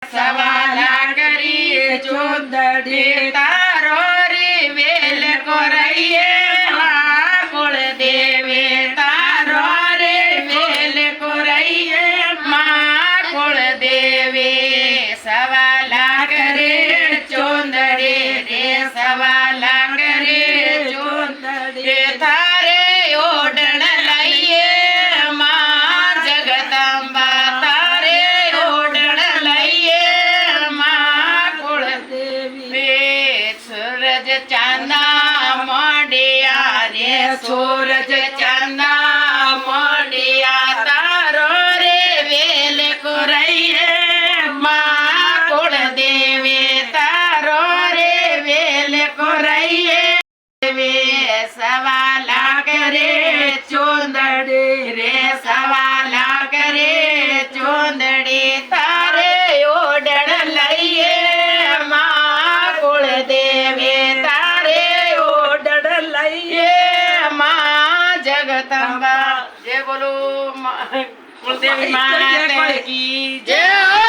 સવાલા કરી ચુંદડી તારો રે વેલ કોરૈયે માં કુળદેવે તારો રે વેલ કોરૈયે માં કુળદેવે સવાલા કરે ચુંદડી રે સવાલા કરે ચુંદડી તારે ઓઢણ લઈએ માં જગદંબા તારે ઓઢણ લઈએ માં કુળદેવી સૂરજ ચાંદા મોડિયા રે સૂરજ ચાંદા મોડિયા તારો રે વેલ કોરૈયે માં કુળદેવી તારો રે વેલ કોરૈયે સવાલા કરે ચુંદડી રે સવાલા કરે ચુંદડી તારે ઓઢણ લઈએ માં કુળદેવે તારે ઓઢણ લઈએ માં જગદંબા જય બોલો કુળદેવી માતા કી જય.